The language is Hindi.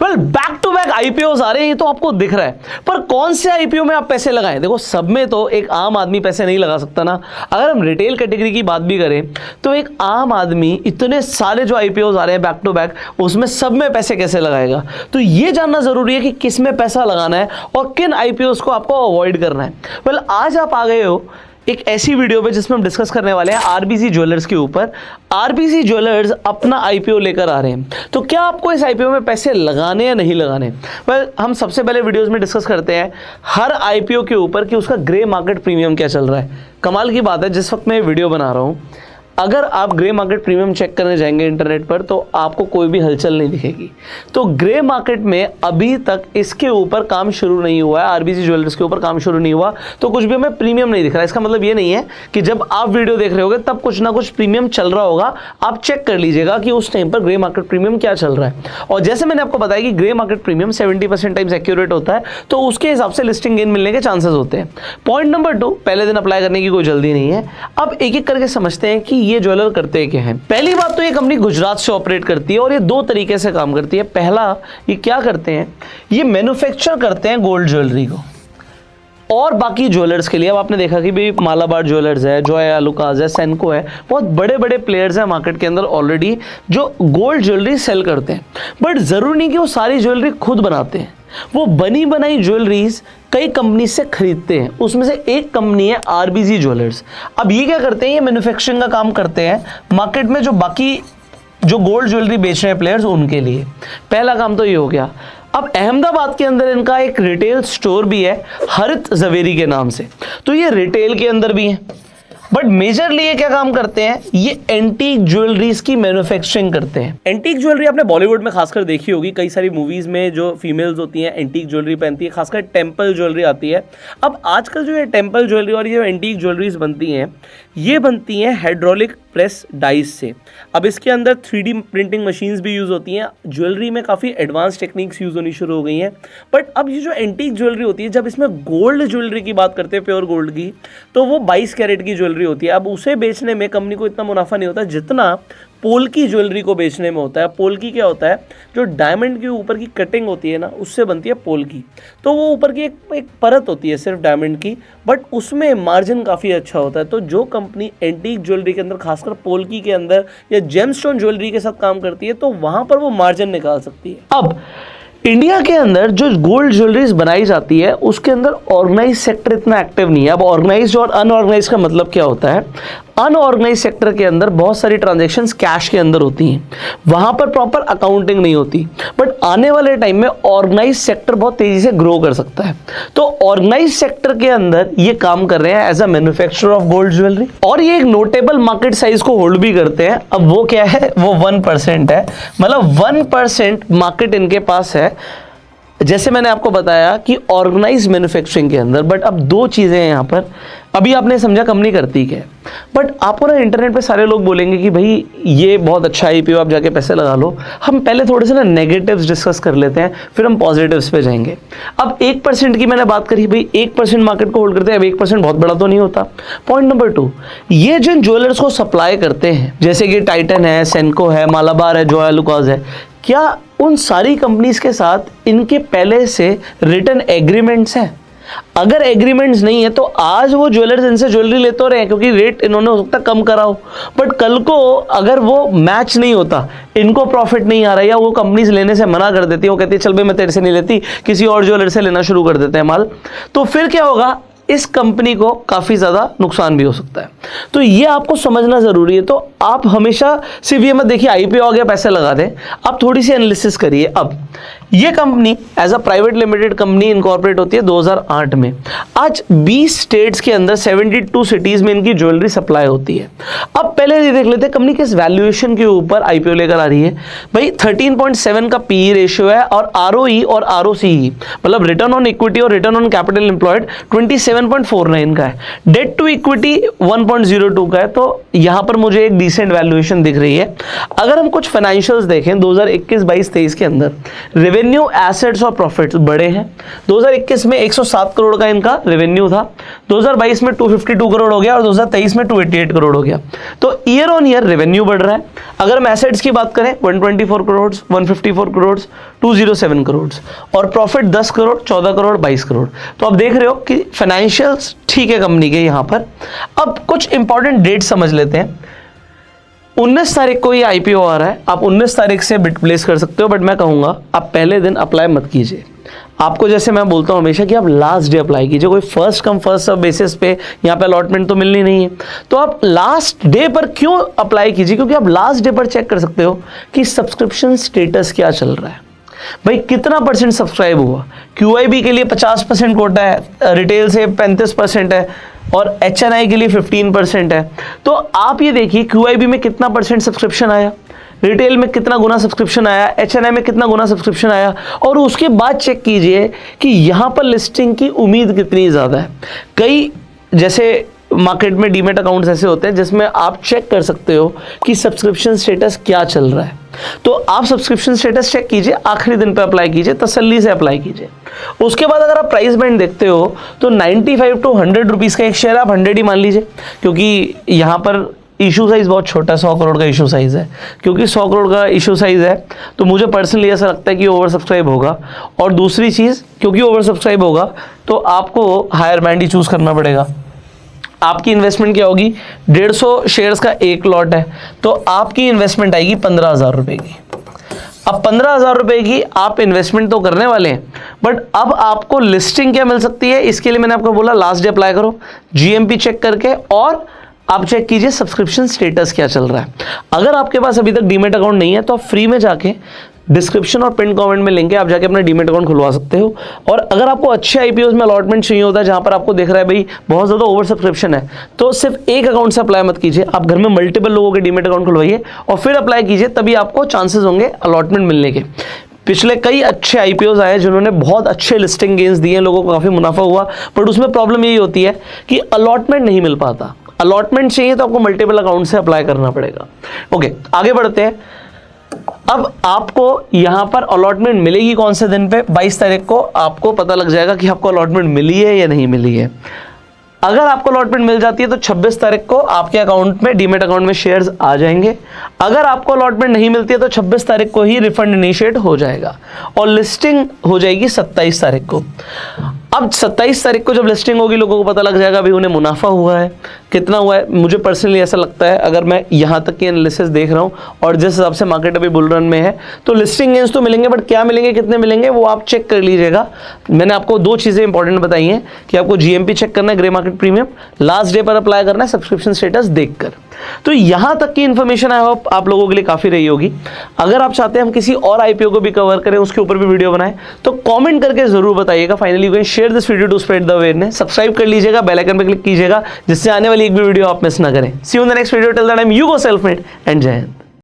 Well back to back IPO आ रहे हैं, ये तो आपको दिख रहा है, पर कौन से आईपीओ में आप पैसे लगाएं? देखो सब में तो एक आम आदमी पैसे नहीं लगा सकता ना। अगर हम रिटेल कैटेगरी की बात भी करें तो एक आम आदमी इतने सारे जो आईपीओ आ रहे हैं बैक टू बैक, उसमें सब में पैसे कैसे लगाएगा? तो ये जानना जरूरी है कि किस में पैसा लगाना है और किन आईपीओ को आपको अवॉइड करना है। वेल आज आप आ गए हो एक ऐसी वीडियो पे जिसमें हम डिस्कस करने वाले हैं आरबीसी ज्वेलर्स के ऊपर। आरबीसी ज्वेलर्स अपना आईपीओ लेकर आ रहे हैं, तो क्या आपको इस आईपीओ में पैसे लगाने या नहीं लगाने? वेल हम सबसे पहले वीडियोस में डिस्कस करते हैं हर आईपीओ के ऊपर कि उसका ग्रे मार्केट प्रीमियम क्या चल रहा है। कमाल की बात है, जिस वक्त मैं वीडियो बना रहा हूँ, अगर आप ग्रे मार्केट प्रीमियम चेक करने जाएंगे इंटरनेट पर तो आपको कोई भी हलचल नहीं दिखेगी। तो ग्रे मार्केट में अभी तक इसके ऊपर काम शुरू नहीं हुआ है, आरबीसी ज्वेलर्स के ऊपर काम शुरू नहीं हुआ, तो कुछ भी हमें प्रीमियम नहीं दिख रहा। इसका मतलब ये नहीं है कि जब आप वीडियो देख रहे होगे तब कुछ ना कुछ प्रीमियम चल रहा होगा। आप चेक कर लीजिएगा कि उस टाइम पर ग्रे मार्केट प्रीमियम क्या चल रहा है। और जैसे मैंने आपको बताया कि grey market premium 70% times accurate होता है, तो उसके हिसाब से लिस्टिंग गेन मिलने के चांसेस होते हैं। पॉइंट नंबर 2, पहले दिन अप्लाई करने की कोई जल्दी नहीं है। अब एक एक करके समझते हैं कि ये ज्वेलर करते क्या है। पहली बात तो ये कंपनी गुजरात से ऑपरेट करती है और ये दो तरीके से काम करती है। पहला, ये क्या करते हैं, ये मैन्युफैक्चर करते हैं गोल्ड ज्वेलरी को और बाकी ज्वेलर्स के लिए। अब आपने देखा कि भाई मालाबार ज्वेलर्स है, जॉय आलुकास है, सेनको है, बहुत बड़े बड़े प्लेयर्स हैं मार्केट के अंदर ऑलरेडी जो गोल्ड ज्वेलरी सेल करते हैं। बट जरूरी नहीं कि वो सारी ज्वेलरी खुद बनाते हैं, वो बनी बनाई ज्वेलरीज कई कंपनी से खरीदते हैं। उसमें से एक कंपनी है आरबीसी ज्वेलर्स। अब ये क्या करते हैं, ये मैन्युफैक्चरिंग का काम करते हैं मार्केट में जो बाकी जो गोल्ड ज्वेलरी बेच रहे हैं प्लेयर्स उनके लिए। पहला काम तो ये हो गया। अब अहमदाबाद के अंदर इनका एक रिटेल स्टोर भी है हरित जवेरी के नाम से, तो ये रिटेल के अंदर भी है। बट मेजरली ये क्या काम करते हैं, ये एंटीक ज्वेलरीज की मैन्युफैक्चरिंग करते हैं। एंटीक ज्वेलरी आपने बॉलीवुड में खासकर देखी होगी, कई सारी मूवीज में जो फीमेल्स होती हैं एंटीक ज्वेलरी पहनती है, खासकर टेम्पल ज्वेलरी आती है। अब आजकल जो ये टेम्पल ज्वेलरी और ये एंटीक ज्वेलरीज बनती हैं, ये बनती हैं हाइड्रोलिक प्रेस डाइस से। अब इसके अंदर 3D प्रिंटिंग मशीन्स भी यूज़ होती हैं। ज्वेलरी में काफ़ी एडवांस टेक्निक्स यूज़ होनी शुरू हो गई हैं। बट अब ये जो एंटीक ज्वेलरी होती है, जब इसमें गोल्ड ज्वेलरी की बात करते हैं, प्योर गोल्ड की, तो वो 22 कैरेट की ज्वेलरी होती है। अब उसे बेचने में कंपनी को इतना मुनाफा नहीं होता जितना पोल्की ज्वेलरी को बेचने में होता है। पोल्की क्या होता है, जो डायमंड के ऊपर की कटिंग होती है ना, उससे बनती है पोल्की। तो वो ऊपर की एक परत होती है सिर्फ डायमंड की, बट उसमें मार्जिन काफ़ी अच्छा होता है। तो जो कंपनी एंटीक ज्वेलरी के अंदर, खासकर पोल्की के अंदर या जेमस्टोन ज्वेलरी के साथ काम करती है, तो वहाँ पर वो मार्जिन निकाल सकती है। अब इंडिया के अंदर जो गोल्ड ज्वेलरीज बनाई जाती है उसके अंदर ऑर्गेनाइज सेक्टर इतना एक्टिव नहीं है। अब ऑर्गेनाइज और अनऑर्गेनाइज का मतलब क्या होता है, अनऑर्गेनाइज सेक्टर के अंदर बहुत सारी ट्रांजैक्शंस कैश के अंदर होती हैं, वहां पर प्रॉपर अकाउंटिंग नहीं होती। बट आने वाले टाइम में ऑर्गेनाइज सेक्टर बहुत तेजी से ग्रो कर सकता है, तो ऑर्गेनाइज सेक्टर के अंदर ये काम कर रहे हैं as a manufacturer of gold jewellery, और ये एक नोटेबल मार्केट साइज को होल्ड भी करते हैं। अब वो क्या है, वो 1% है, मतलब 1% मार्केट इनके पास है, जैसे मैंने आपको बताया कि ऑर्गेनाइज मैन्युफैक्चरिंग के अंदर। बट अब दो चीजें हैं यहाँ पर। अभी आपने समझा कंपनी करती क्या है, बट आपको ना इंटरनेट पे सारे लोग बोलेंगे कि भाई ये बहुत अच्छा आईपीओ, आप जाके पैसे लगा लो। हम पहले थोड़े से ना नेगेटिव्स डिस्कस कर लेते हैं, फिर हम पॉजिटिव्स पे जाएंगे। अब 1% की मैंने बात करी, भाई 1% मार्केट को होल्ड करते हैं। अब 1% बहुत बड़ा तो नहीं होता। पॉइंट नंबर 2, ये जिन ज्वेलर्स को सप्लाई करते हैं, जैसे कि टाइटन है, सेनको है, मालाबार है, जॉय आलुकास है, क्या उन सारी कंपनीज के साथ इनके पहले से रिटन एग्रीमेंट्स हैं? अगर एग्रीमेंट्स नहीं है तो आज वो ज्वेलर्स इनसे ज्वेलरी लेते हो रहे हैं क्योंकि रेट इन्होंने हो सकता कम करा हो, बट कल को अगर वो मैच नहीं होता, इनको प्रॉफिट नहीं आ रहा या वो कंपनीज लेने से मना कर देती है, वो कहती है चल भाई मैं तेरे से नहीं लेती, किसी और ज्वेलर से लेना शुरू कर देते हैं माल, तो फिर क्या होगा, इस कंपनी को काफी ज्यादा नुकसान भी हो सकता है। तो ये आपको समझना जरूरी है। तो आप हमेशा सिर्फ ये मत देखिए आईपीओ आ गया पैसे लगा दें, आप थोड़ी सी एनालिसिस करिए। अब ये company as a private limited company incorporate होती है 2008 में। आज 20 स्टेट्स के अंदर 72 सिटीज में इनकी ज्वेलरी सप्लाई होती है। अब पहले ये देख लेते हैं कंपनी किस वैल्यूएशन के ऊपर आईपीओ लेकर आ रही है। भाई 13.7 का पीई रेशियो है और आरओई और आरओसीई मतलब रिटर्न ऑन इक्विटी और रिटर्न ऑन कैपिटल एम्प्लॉयड 27.49 का है। डेट टू इक्विटी 1.02 का है। तो यहां पर मुझे एक डिसेंट वैल्यूएशन दिख रही है। अगर हम कुछ फाइनेंशियल्स देखें 2021, 22, 23 के अंदर, रेवेन्यू, एसेट्स और प्रॉफिट्स बड़े हैं। 2021 में 107 करोड़ का इनका रेवेन्यू था, 2022 में 252 करोड़ हो गया और 2023 में 288 करोड़ हो गया। तो ईयर ऑन ईयर रेवेन्यू बढ़ रहा है। अगर हम एसेट्स की बात करें 124 करोड़, 154 करोड़, 207 करोड़ और प्रॉफिट 10 करोड़, 14 करोड़, 22 करोड़। तो आप देख रहे हो कि फाइनेंशियल्स ठीक है कंपनी के यहाँ पर। अब कुछ इंपॉर्टेंट डेट समझ लेते हैं। 19 तारीख को ये आईपीओ आ रहा है, आप 19 तारीख से बिड प्लेस कर सकते हो, बट मैं कहूँगा आप पहले दिन अप्लाई मत कीजिए। आपको जैसे मैं बोलता हूँ हमेशा कि आप लास्ट डे अप्लाई कीजिए, कोई first come first serve basis पे यहाँ पे अलॉटमेंट तो मिलनी नहीं है। तो आप लास्ट डे पर क्यों अप्लाई कीजिए, क्योंकि आप लास्ट डे पर चेक कर सकते हो कि सब्सक्रिप्शन स्टेटस क्या चल रहा है, भाई कितना परसेंट सब्सक्राइब हुआ। QIB के लिए 50% कोटा है, रिटेल से 35% है और HNI के लिए 15% है। तो आप ये देखिए QIB में कितना परसेंट सब्सक्रिप्शन आया, रिटेल में कितना गुना सब्सक्रिप्शन आया, HNI में कितना गुना सब्सक्रिप्शन आया, और उसके बाद चेक कीजिए कि यहाँ पर लिस्टिंग की उम्मीद कितनी ज़्यादा है। कई जैसे मार्केट में डीमेट अकाउंट्स ऐसे होते हैं जिसमें आप चेक कर सकते हो कि सब्सक्रिप्शन स्टेटस क्या चल रहा है। तो आप सब्सक्रिप्शन स्टेटस चेक कीजिए, आखिरी दिन पे अप्लाई कीजिए, तसल्ली से अप्लाई कीजिए। उसके बाद अगर आप प्राइस बैंड देखते हो तो 95 to 100 रुपीज़ का एक शेयर आप 100 ही मान लीजिए, क्योंकि यहाँ पर इशू साइज़ बहुत छोटा है, 100 करोड़ का इशू साइज़ है। क्योंकि 100 करोड़ का इशू साइज़ है तो मुझे पर्सनली ऐसा लगता है कि ओवर सब्सक्राइब होगा। और दूसरी चीज़, क्योंकि ओवर सब्सक्राइब होगा तो आपको हायर बैंड ही चूज़ करना पड़ेगा। आपकी इन्वेस्टमेंट क्या होगी, 150 शेयर्स का एक लॉट है तो आपकी इन्वेस्टमेंट आएगी 15,000 रुपये की। अब 15,000 रुपये की आप इन्वेस्टमेंट तो करने वाले हैं, बट अब आपको लिस्टिंग क्या मिल सकती है, इसके लिए मैंने आपको बोला लास्ट डे अप्लाई करो, GMP चेक करके, और आप चेक कीजिए सब्सक्रिप्शन स्टेटस क्या चल रहा है। अगर आपके पास अभी तक डीमेट अकाउंट नहीं है तो आप फ्री में जाके डिस्क्रिप्शन और पिन कमेंट में लिंक है, आप जाके अपना डीमेट अकाउंट खुलवा सकते हो। और अगर आपको अच्छे आईपीओ में अलॉटमेंट चाहिए होता है जहां पर आपको दिख रहा है भाई बहुत ज़्यादा ओवर सब्सक्रिप्शन है, तो सिर्फ एक अकाउंट से अप्लाई मत कीजिए, आप घर में मल्टीपल लोगों के डीमेट अकाउंट खुलवाइए और फिर अप्लाई कीजिए, तभी आपको चांसेस होंगे अलॉटमेंट मिलने के। पिछले कई अच्छे आईपीओज आए जिन्होंने बहुत अच्छे लिस्टिंग गेन्स दिए, लोगों को काफ़ी मुनाफा हुआ, बट उसमें प्रॉब्लम यही होती है कि अलॉटमेंट नहीं मिल पाता। अलॉटमेंट चाहिए तो आपको मल्टीपल अकाउंट से अप्लाई करना पड़ेगा। ओके, आगे बढ़ते हैं। अब आपको यहां पर अलॉटमेंट मिलेगी कौन से दिन पे, 22 तारीख को आपको पता लग जाएगा कि आपको अलॉटमेंट मिली है या नहीं मिली है। अगर आपको अलॉटमेंट मिल जाती है तो 26 तारीख को आपके अकाउंट में, डीमेट अकाउंट में शेयर्स आ जाएंगे। अगर आपको अलॉटमेंट नहीं मिलती है तो 26 तारीख को ही रिफंड इनिशिएट हो जाएगा और लिस्टिंग हो जाएगी 27 तारीख को। अब 27 तारीख को जब लिस्टिंग होगी लोगों को पता लग जाएगा भाई उन्हें मुनाफा हुआ है, कितना हुआ है। मुझे पर्सनली ऐसा लगता है, अगर मैं यहाँ तक की एनालिसिस देख रहा हूँ और जिस हिसाब से मार्केट अभी बुल रन में है, तो लिस्टिंग गेन्स तो मिलेंगे, बट क्या मिलेंगे, कितने मिलेंगे, वो आप चेक कर लीजिएगा। मैंने आपको दो चीज़ें इंपॉर्टेंट बताई हैं कि आपको GMP चेक करना है, grey market premium, last day पर अप्लाई करना है सब्सक्रिप्शन स्टेटस देखकर। तो यहाँ तक की इन्फॉर्मेशन आई होप आप लोगों के लिए काफ़ी रही होगी। अगर आप चाहते हैं हम किसी और IPO को भी कवर करें, उसके ऊपर भी वीडियो बनाएं, तो कमेंट करके जरूर बताइएगा। Finally you can share this video to spread the awareness. Subscribe कर लीजिएगा, बेल आइकन पर क्लिक कीजिएगा जिससे आने वाली एक भी वीडियो आप मिस ना करें। See you in the next video, till the time you go self made and जय हिंद।